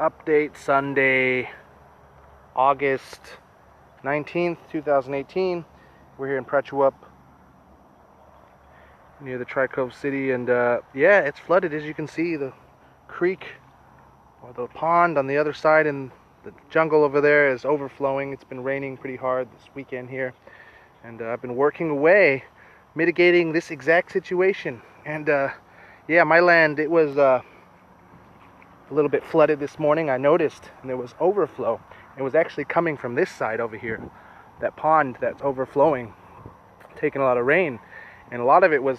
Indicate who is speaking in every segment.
Speaker 1: Update Sunday, August 19th, 2018. We're here in Prachuap near the Tri-Cove City, and yeah, it's flooded. As you can see, the creek or the pond on the other side and the jungle over there is overflowing. It's been raining pretty hard this weekend here, and I've been working away mitigating this exact situation. And yeah, my land, it was a little bit flooded this morning, I noticed, and there was overflow. It was actually coming from this side over here, that pond that's overflowing, taking a lot of rain, and a lot of it was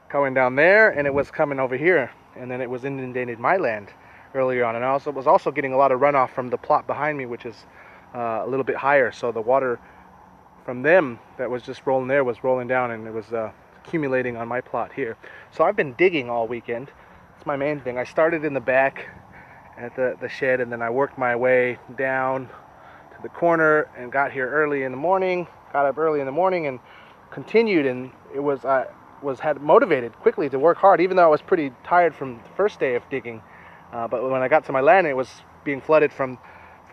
Speaker 1: coming down there, and it was coming over here, and then it was inundated my land earlier on. And I was also getting a lot of runoff from the plot behind me, which is a little bit higher, so the water from them that was just rolling there was rolling down, and it was accumulating on my plot here. So I've been digging all weekend. It's my main thing. I started in the back at the shed, and then I worked my way down to the corner and got here early in the morning, got up early in the morning and continued, and I had motivated quickly to work hard, even though I was pretty tired from the first day of digging. But when I got to my land, it was being flooded from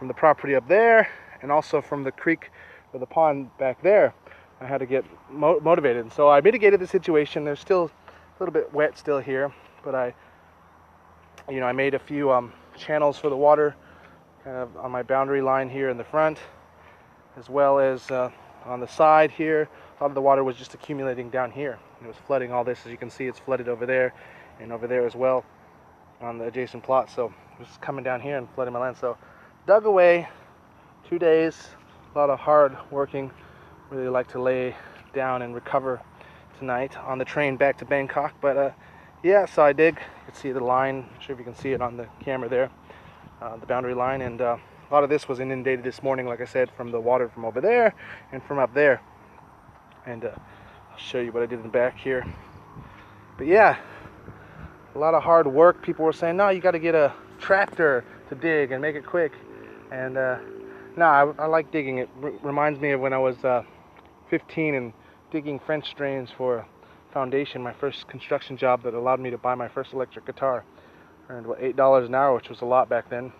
Speaker 1: the property up there, and also from the creek or the pond back there. I had to get motivated, so I mitigated the situation. There's still a little bit wet still here, but I made a few channels for the water kind of on my boundary line here in the front, as well as on the side here. A lot of the water was just accumulating down here. It was flooding all this. As you can see, it's flooded over there and over there as well on the adjacent plot. So it was coming down here and flooding my land. So dug away 2 days, a lot of hard working. Really like to lay down and recover tonight on the train back to Bangkok. But yeah, so I dig. You can see the line. I'm sure if you can see it on the camera there, the boundary line. And a lot of this was inundated this morning, like I said, from the water from over there and from up there. And I'll show you what I did in the back here. But yeah, a lot of hard work. People were saying, no, you got to get a tractor to dig and make it quick. And no, I like digging. It reminds me of when I was 15 and digging French drains for foundation, my first construction job that allowed me to buy my first electric guitar. Earned what, $8 an hour, which was a lot back then.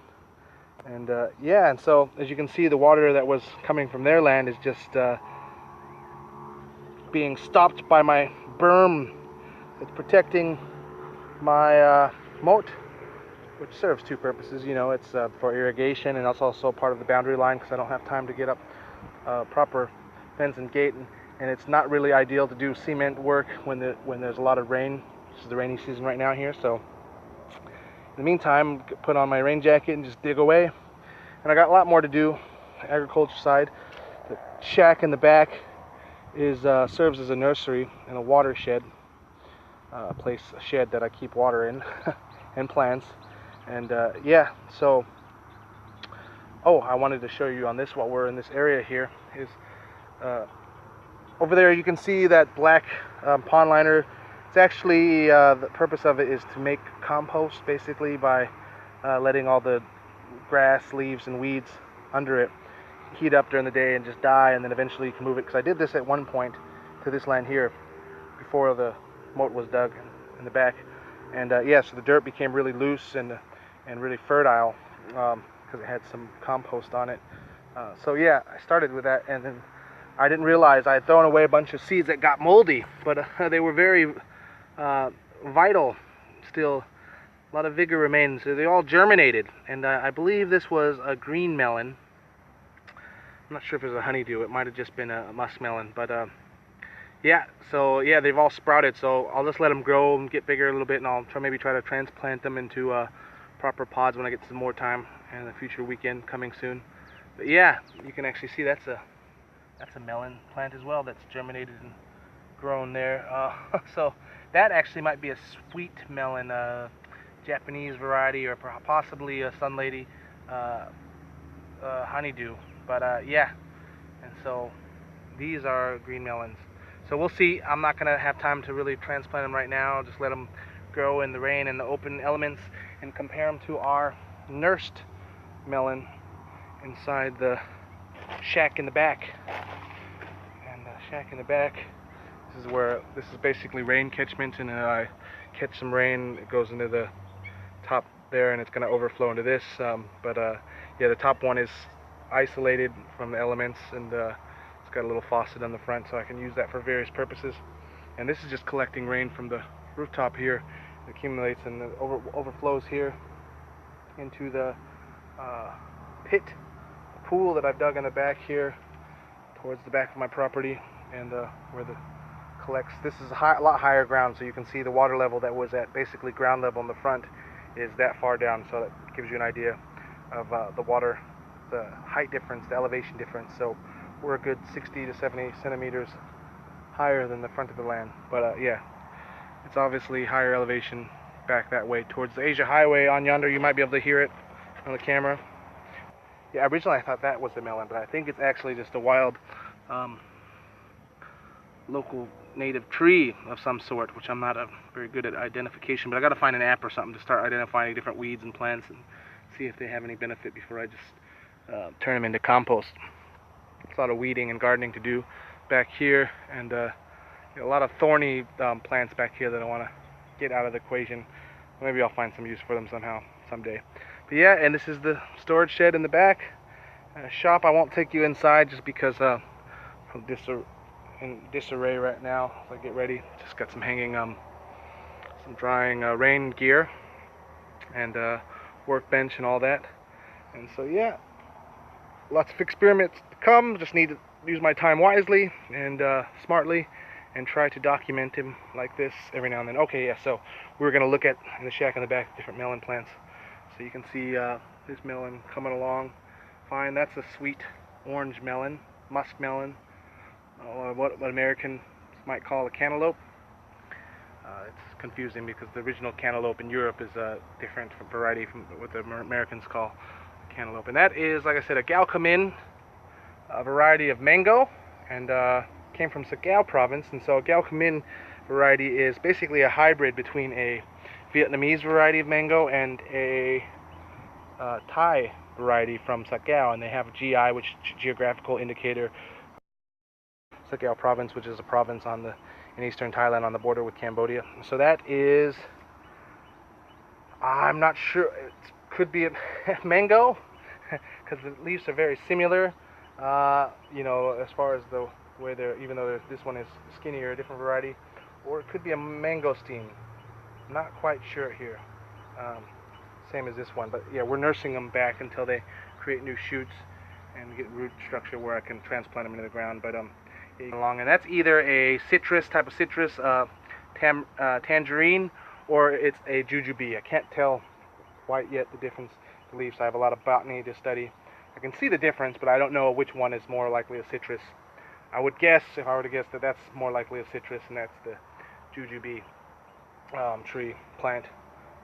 Speaker 1: And yeah, and so as you can see, the water that was coming from their land is just being stopped by my berm. It's protecting my moat, which serves two purposes. It's for irrigation, and it's also part of the boundary line because I don't have time to get up proper fence and gate, and it's not really ideal to do cement work when there's a lot of rain. This is the rainy season right now here, so in the meantime, put on my rain jacket and just dig away. And I got a lot more to do, agriculture side. The shack in the back serves as a nursery and a watershed, a shed that I keep water in and plants. And yeah, so I wanted to show you on this while we're in this area here is over there you can see that black pond liner. It's actually the purpose of it is to make compost, basically, by letting all the grass, leaves, and weeds under it heat up during the day and just die, and then eventually you can move it. Because I did this at one point to this land here before the moat was dug in the back, and yeah, so the dirt became really loose and really fertile because it had some compost on it. So yeah, I started with that, and then I didn't realize I had thrown away a bunch of seeds that got moldy, but they were very vital still. A lot of vigor remains. So they all germinated, and I believe this was a green melon. I'm not sure if it was a honeydew. It might have just been a muskmelon, but yeah, so yeah, they've all sprouted, so I'll just let them grow and get bigger a little bit, and I'll maybe try to transplant them into proper pods when I get some more time in a future weekend coming soon. But yeah, you can actually see that's a melon plant as well that's germinated and grown there. So that actually might be a sweet melon, Japanese variety, or possibly a Sun Lady honeydew. But yeah, and so these are green melons. So we'll see. I'm not going to have time to really transplant them right now. I'll just let them grow in the rain and the open elements and compare them to our nursed melon inside the shack in the back. And the shack in the back, this is basically rain catchment, and I catch some rain, it goes into the top there, and it's going to overflow into this. Yeah, the top one is isolated from the elements, and it's got a little faucet on the front, so I can use that for various purposes. And this is just collecting rain from the rooftop here. It accumulates and it overflows here into the pit, the pool that I've dug in the back here towards the back of my property, and where the collects. This is a lot higher ground, so you can see the water level that was at basically ground level in the front is that far down, so that gives you an idea of the water, the height difference, the elevation difference. So we're a good 60 to 70 centimeters higher than the front of the land. But yeah, it's obviously higher elevation back that way towards the Asia Highway on yonder. You might be able to hear it on the camera. Yeah, originally I thought that was the melon, but I think it's actually just a wild local native tree of some sort, which I'm not very good at identification, but I got to find an app or something to start identifying different weeds and plants and see if they have any benefit before I just turn them into compost. It's a lot of weeding and gardening to do back here, and a lot of thorny plants back here that I want to get out of the equation. Maybe I'll find some use for them someday. But yeah, and this is the storage shed in the back. Shop, I won't take you inside just because from in disarray right now as I get ready. Just got some hanging, some drying rain gear and workbench and all that. And so yeah, lots of experiments to come. Just need to use my time wisely and smartly, and try to document him like this every now and then. Okay, yeah, so we're going to look at, in the shack in the back, different melon plants. So you can see this melon coming along fine. That's a sweet orange melon, musk melon, or what Americans might call a cantaloupe. It's confusing because the original cantaloupe in Europe is a different variety from what the Americans call cantaloupe. And that is, like I said, a Galcamin, a variety of mango, and came from Sagao province. And so a Galcamin variety is basically a hybrid between a Vietnamese variety of mango and a Thai variety from Sagao, and they have a GI, which geographical indicator, Sagao province, which is a province in eastern Thailand on the border with Cambodia. So that is, I'm not sure, it could be a mango because the leaves are very similar, you know, as far as the way they're, even though this one is skinnier, a different variety, or it could be a mangosteen. Not quite sure here. Same as this one, but yeah, we're nursing them back until they create new shoots and get root structure where I can transplant them into the ground. But along, and that's either a citrus type of citrus, tangerine, or it's a jujube. I can't tell quite yet the difference in the leaves. I have a lot of botany to study. I can see the difference, but I don't know which one is more likely a citrus. I would guess, if I were to guess, that that's more likely a citrus, and that's the jujube tree plant.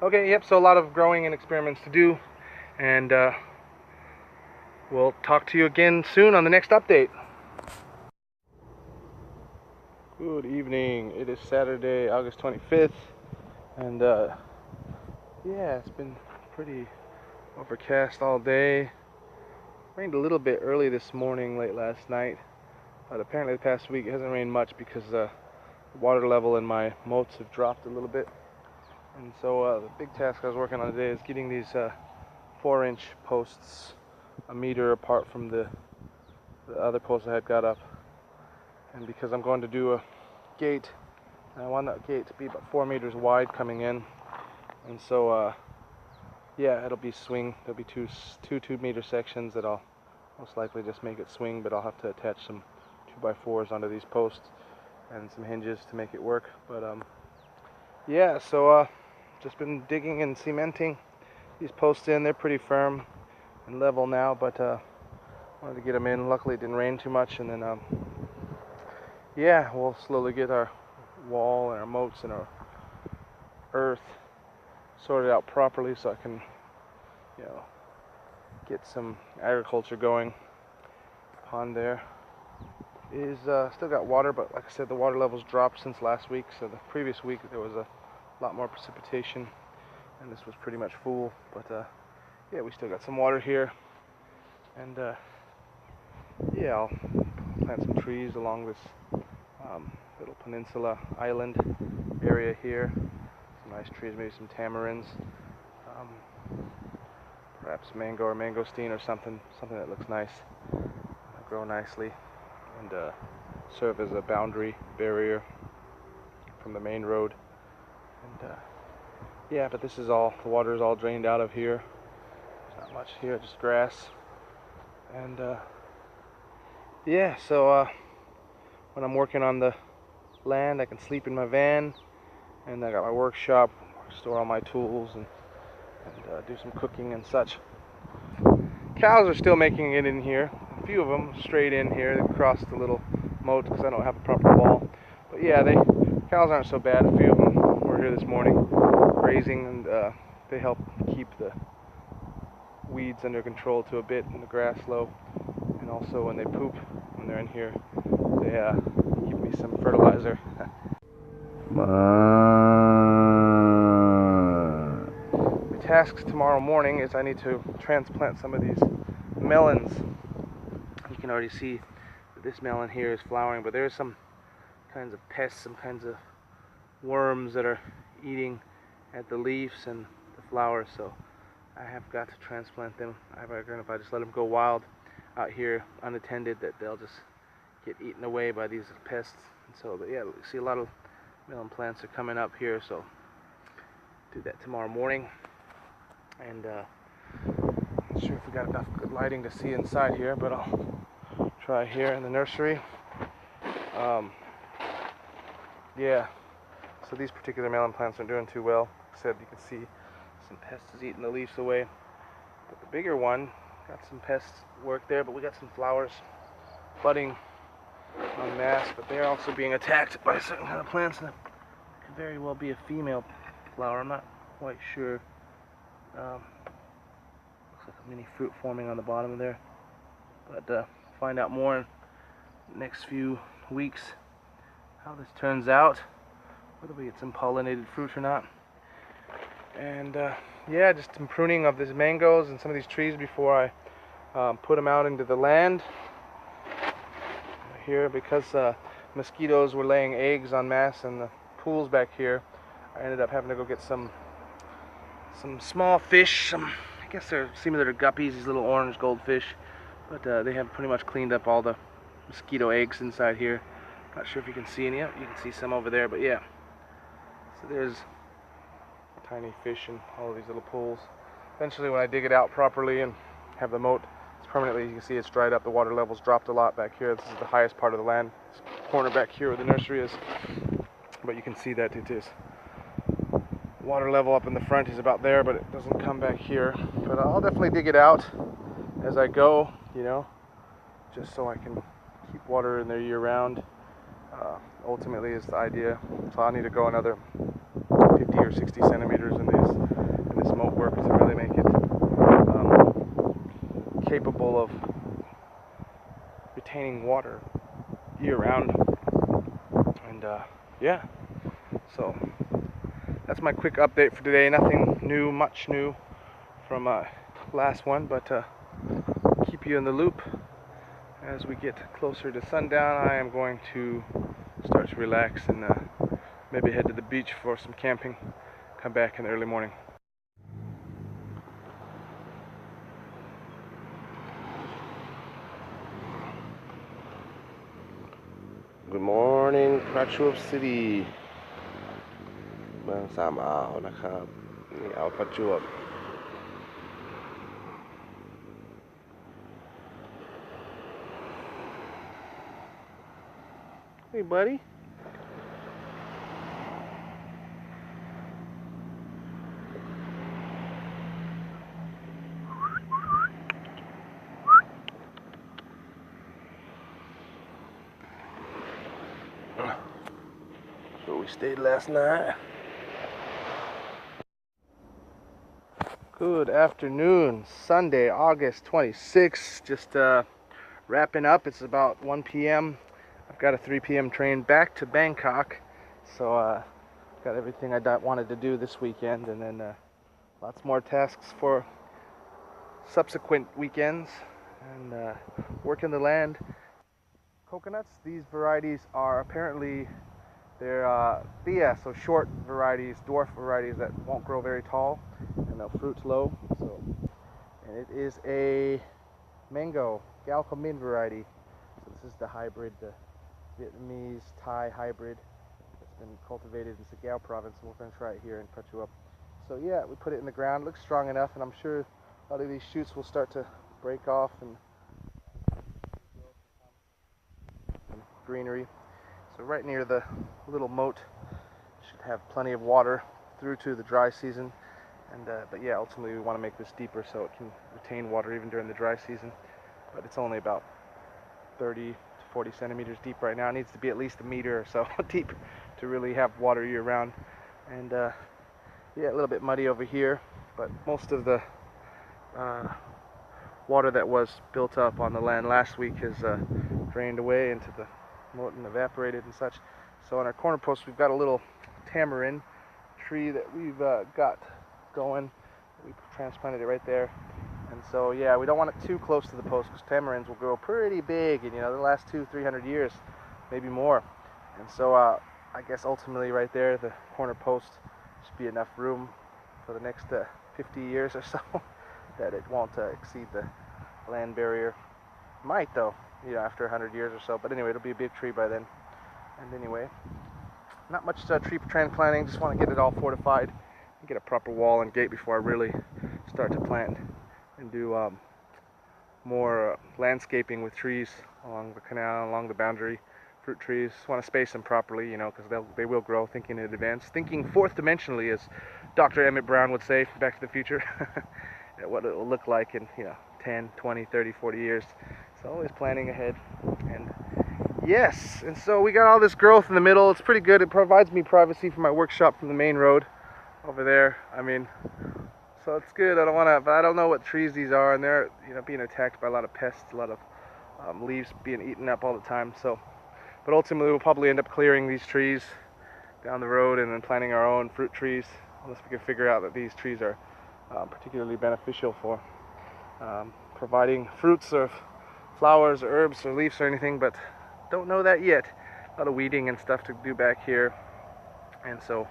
Speaker 1: Okay, yep, so a lot of growing and experiments to do, and we'll talk to you again soon on the next update. Good evening. It is Saturday, August 25th, and yeah, it's been pretty overcast all day. Rained a little bit early this morning, late last night, but apparently the past week it hasn't rained much because the water level in my moats have dropped a little bit. And so the big task I was working on today is getting these 4-inch posts a meter apart from the other posts I had got up. And because I'm going to do a gate, and I want that gate to be about 4 meters wide coming in. And so yeah, it'll be swing. There'll be two 2-meter sections that I'll most likely just make it swing, but I'll have to attach some 2x4s onto these posts and some hinges to make it work. But yeah, so just been digging and cementing these posts in. They're pretty firm and level now, but wanted to get them in. Luckily it didn't rain too much, and then yeah, we'll slowly get our wall and our moats and our earth sorted out properly so I can, you know, get some agriculture going. Pond there is still got water, but like I said, the water levels dropped since last week. So the previous week there was a lot more precipitation, and this was pretty much full. But yeah, we still got some water here, and yeah, I'll plant some trees along this little peninsula island area here. Some nice trees, maybe some tamarinds. perhaps mango or mangosteen or something that looks nice, grow nicely, and serve as a boundary barrier from the main road. And yeah, but this is all, the water is all drained out of here. There's not much here, just grass. And yeah, so when I'm working on the land, I can sleep in my van, and I got my workshop, store all my tools, and do some cooking and such. Cows are still making it in here. A few of them strayed in here. They crossed the little moat because I don't have a proper wall. But yeah, cows aren't so bad. A few of them were here this morning grazing, and they help keep the weeds under control to a bit and the grass low. And also when they poop, when they're in here, they give me some fertilizer. The tasks tomorrow morning is I need to transplant some of these melons. You can already see that this melon here is flowering, but there's some kinds of pests, some kinds of worms that are eating at the leaves and the flowers, so I have got to transplant them. I reckon if I just let them go wild out here unattended, that they'll just get eaten away by these pests. And so, but yeah, you see a lot of melon plants are coming up here, so do that tomorrow morning. And not sure if we got enough good lighting to see inside here, but I'll try here in the nursery. Yeah, so these particular melon plants aren't doing too well. Like I said, you can see some pests eating the leaves away. But the bigger one, got some pest work there, but we got some flowers budding en masse, but they're also being attacked by certain kind of plants, and it could very well be a female flower. I'm not quite sure. Looks like a mini fruit forming on the bottom there, but find out more in the next few weeks how this turns out, whether we get some pollinated fruit or not. And yeah, just some pruning of these mangoes and some of these trees before I put them out into the land here, because mosquitoes were laying eggs en masse in the pools back here. I ended up having to go get some small fish, I guess they're similar to guppies, these little orange goldfish, but they have pretty much cleaned up all the mosquito eggs inside here. Not sure if you can see any. You can see some over there, but yeah. So there's tiny fish in all of these little pools. Eventually, when I dig it out properly and have the moat, it's permanently, you can see it's dried up. The water level's dropped a lot back here. This is the highest part of the land, this corner back here where the nursery is. But you can see that it is water level up in the front is about there, but it doesn't come back here. But I'll definitely dig it out as I go, you know, just so I can keep water in there year round. Ultimately is the idea. So I need to go another 50 or 60 centimeters in this moat work to really make it capable of retaining water year round. And yeah, so that's my quick update for today. Nothing new, much new from last one, but keep you in the loop. As we get closer to sundown, I am going to start to relax and maybe head to the beach for some camping. Come back in the early morning. Good morning, Tri-Cove City. เมืองสามอ่าวนะครับนี่อ่าวประจวบ Hey, buddy. So we stayed last night. Good afternoon, Sunday, August 26th. Just wrapping up. It's about 1 p.m. I've got a 3 p.m. train back to Bangkok, so got everything I wanted to do this weekend, and then lots more tasks for subsequent weekends, and working the land. Coconuts, these varieties are apparently, they're thea, so short varieties, dwarf varieties that won't grow very tall, and no, fruit's low. So, and it is a mango Galco Min variety. So this is the hybrid, the Vietnamese Thai hybrid that's been cultivated in Sagao province, and we're going to try it here in Prachuap. So yeah, we put it in the ground. It looks strong enough, and I'm sure a lot of these shoots will start to break off and greenery. So right near the little moat, should have plenty of water through to the dry season. And but yeah, ultimately we want to make this deeper so it can retain water even during the dry season. But it's only about 30 to 40 centimeters deep right now. It needs to be at least a meter or so deep to really have water year round. And yeah, a little bit muddy over here, but most of the water that was built up on the land last week has drained away into the moat and evaporated and such. So on our corner post we've got a little tamarind tree that we've got going. We transplanted it right there. And so yeah, we don't want it too close to the post because tamarinds will grow pretty big, and you know, the last 200-300 years, maybe more. And so I guess ultimately right there, the corner post should be enough room for the next 50 years or so that it won't exceed the land barrier. Might though, you know, after 100 years or so. But anyway, it'll be a big tree by then. And anyway, not much tree transplanting. Just want to get it all fortified and get a proper wall and gate before I really start to plant and do more landscaping with trees along the canal, along the boundary, fruit trees. Just want to space them properly, you know, because they will grow. Thinking in advance, thinking fourth dimensionally, as Dr. Emmett Brown would say from Back to the Future. What it will look like in, you know, 10, 20, 30, 40 years. So always planning ahead. And yes, and so we got all this growth in the middle. It's pretty good. It provides me privacy from my workshop from the main road over there. I mean, so it's good. I don't know what trees these are, and they're, you know, being attacked by a lot of pests, a lot of leaves being eaten up all the time. So, but ultimately we'll probably end up clearing these trees down the road and then planting our own fruit trees, unless we can figure out that these trees are particularly beneficial for providing fruits or flowers or herbs or leaves or anything, but don't know that yet. A lot of weeding and stuff to do back here. And so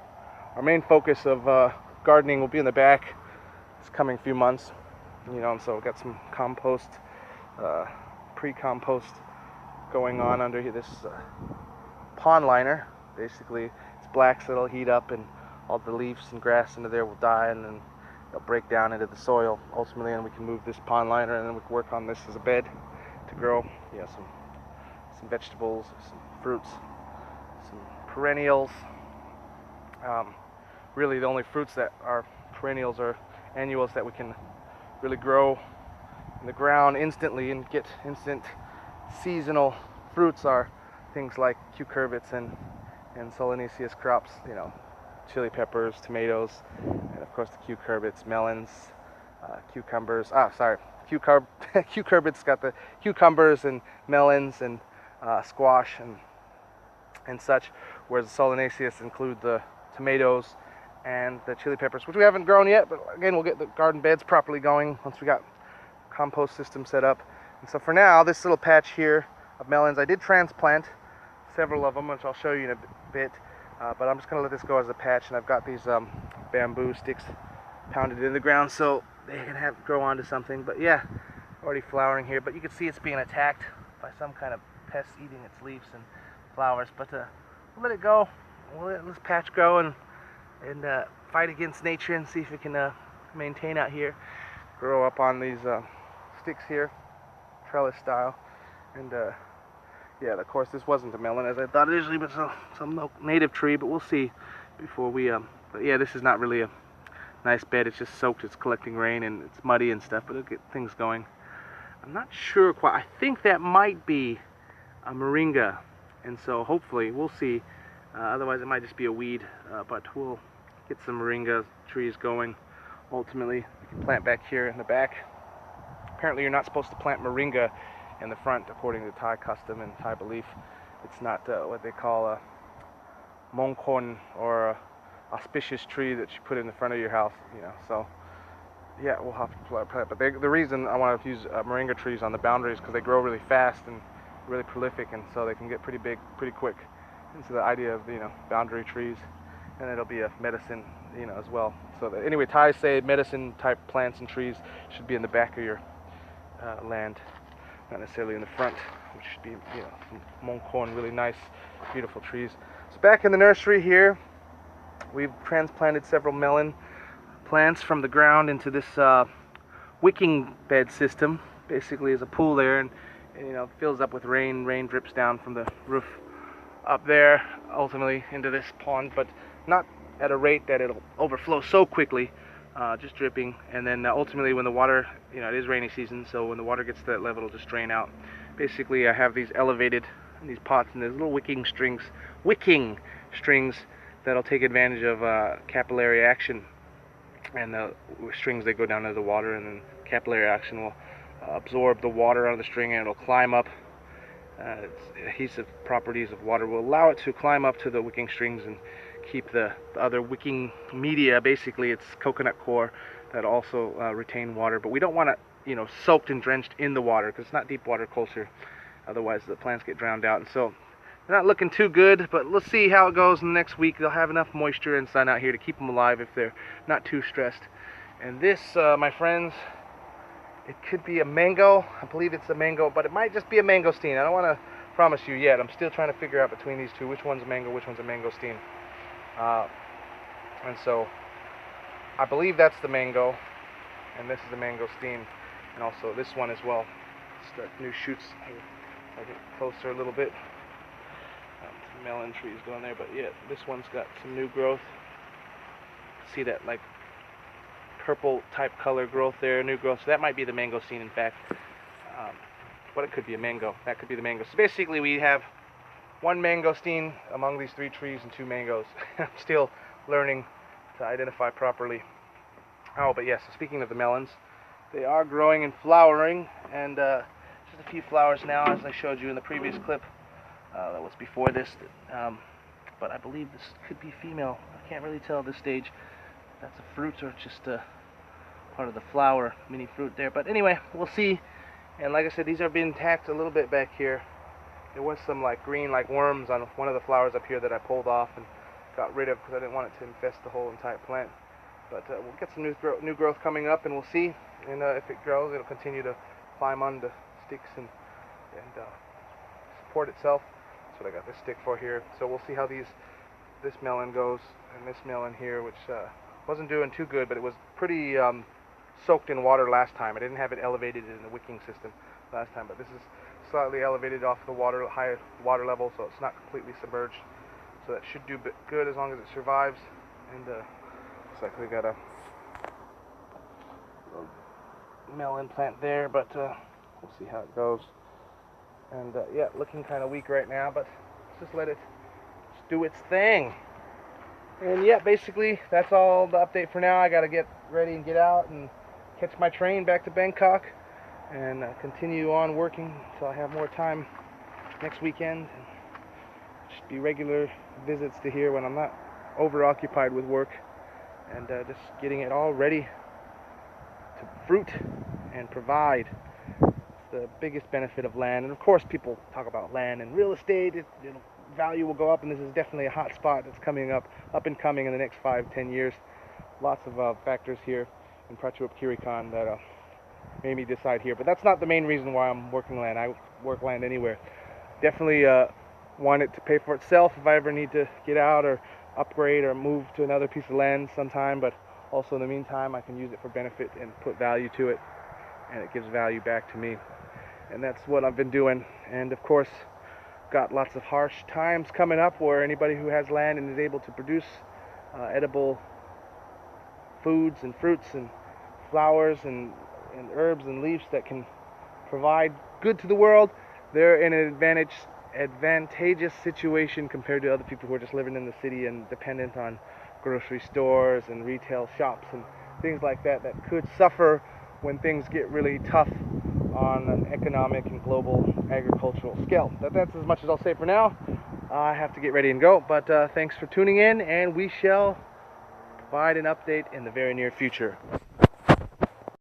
Speaker 1: our main focus of gardening will be in the back this coming few months, you know. And so we've got some compost, pre-compost going on under here. This pond liner, basically it's black, so it'll heat up and all the leaves and grass into there will die, and then they'll break down into the soil ultimately, and we can move this pond liner, and then we can work on this as a bed to grow, yeah, some vegetables, some fruits, some perennials. Really the only fruits that are perennials or annuals that we can really grow in the ground instantly and get instant seasonal fruits are things like cucurbits and solanaceous crops, you know, chili peppers, tomatoes, and of course the cucurbits, melons, cucumbers. Cucurbits got the cucumbers and melons and squash and such, whereas the solanaceous include the tomatoes and the chili peppers, which we haven't grown yet, but again we'll get the garden beds properly going once we got compost system set up. And so for now, this little patch here of melons, I did transplant several of them, which I'll show you in a bit, but I'm just going to let this go as a patch, and I've got these bamboo sticks pounded in the ground so they can grow onto something. But yeah, already flowering here, but you can see it's being attacked by some kind of pest eating its leaves and flowers. But we'll let it go. We'll let this patch grow and fight against nature and see if it can maintain out here, grow up on these sticks here, trellis style. And yeah, of course this wasn't a melon as I thought initially, but some native tree, but we'll see before we but yeah, this is not really a nice bed. It's just soaked, it's collecting rain and it's muddy and stuff, but it'll get things going. I'm not sure quite. I think that might be a moringa, and so hopefully we'll see. Otherwise it might just be a weed, but we'll get some moringa trees going. Ultimately we can plant back here in the back. Apparently you're not supposed to plant moringa in the front according to Thai custom and Thai belief. It's not what they call a mongkon, or a auspicious tree that you put in the front of your house, you know. So yeah, we'll have to plant. But the reason I want to use moringa trees on the boundaries because they grow really fast and really prolific, and so they can get pretty big pretty quick. And so the idea of, you know, boundary trees and it'll be a medicine, as well. So that, anyway, Thais say medicine type plants and trees should be in the back of your land, not necessarily in the front, which should be, some mongkorn, really nice, beautiful trees. So back in the nursery here, we've transplanted several melon plants from the ground into this wicking bed system. Basically, is a pool there, and it fills up with rain. Rain drips down from the roof up there, ultimately into this pond, but not at a rate that it'll overflow so quickly. Just dripping, and then ultimately when the water, it is rainy season, so when the water gets to that level, it'll just drain out. Basically, I have these elevated in these pots, and there's little wicking strings that'll take advantage of capillary action, and the strings, they go down into the water, and then capillary action will absorb the water out of the string, and it'll climb up. Adhesive properties of water will allow it to climb up to the wicking strings and keep the other wicking media. Basically, it's coconut coir that also retain water, but we don't want it, soaked and drenched in the water, because it's not deep water culture. Otherwise, the plants get drowned out, and so they're not looking too good. But let's see how it goes in the next week. They'll have enough moisture and sun out here to keep them alive if they're not too stressed. And this, my friends, it could be a mango. I believe it's a mango, but it might just be a mangosteen. I don't want to promise you yet. I'm still trying to figure out between these two which one's a mango, which one's a mangosteen. And so I believe that's the mango, and this is the mangosteen, and also this one as well. Start new shoots. I'll get closer a little bit. Some melon trees going there, but yeah, this one's got some new growth. See that like purple type color growth there, new growth. So that might be the mangosteen, in fact. But it could be a mango. That could be the mango. So basically, we have one mangosteen among these 3 trees and 2 mangoes. I'm still learning to identify properly. Oh, but yes, speaking of the melons, they are growing and flowering, and just a few flowers now, as I showed you in the previous clip. That was before this, but I believe this could be female. I can't really tell at this stage. That's a fruit or just a part of the flower, mini fruit there. But anyway, we'll see. And like I said, these are being tacked a little bit back here. There was some like green, like worms on one of the flowers up here that I pulled off and got rid of because I didn't want it to infest the whole entire plant. But we'll get some new growth coming up, and we'll see. And if it grows, it'll continue to climb on the sticks and support itself. That's what I got this stick for here. So we'll see how this melon goes, and this melon here, which wasn't doing too good, but it was pretty soaked in water last time. I didn't have it elevated in the wicking system last time, but this is slightly elevated off the water, high water level, so it's not completely submerged. So that should do good as long as it survives. And looks like we got a melon plant there, but we'll see how it goes. And yeah, looking kind of weak right now, but let's just let it do its thing. And yeah, basically that's all the update for now. I got to get ready and get out and catch my train back to Bangkok and continue on working until I have more time next weekend. And just be regular visits to here when I'm not over-occupied with work, and just getting it all ready to fruit and provide. It's the biggest benefit of land. And of course, people talk about land and real estate. Value will go up, and this is definitely a hot spot that's coming up and coming in the next 5-10 years. Lots of factors here in Prachuap Khiri Khan that made me decide here. But that's not the main reason why I'm working land. I work land anywhere. Definitely want it to pay for itself if I ever need to get out or upgrade or move to another piece of land sometime. But also in the meantime, I can use it for benefit and put value to it, and it gives value back to me. And that's what I've been doing. And of course, got lots of harsh times coming up where anybody who has land and is able to produce edible foods and fruits and flowers and herbs and leaves that can provide good to the world, they're in an advantageous situation compared to other people who are just living in the city and dependent on grocery stores and retail shops and things like that could suffer when things get really tough on an economic and global agricultural scale. That's as much as I'll say for now. I have to get ready and go, but thanks for tuning in, and we shall provide an update in the very near future.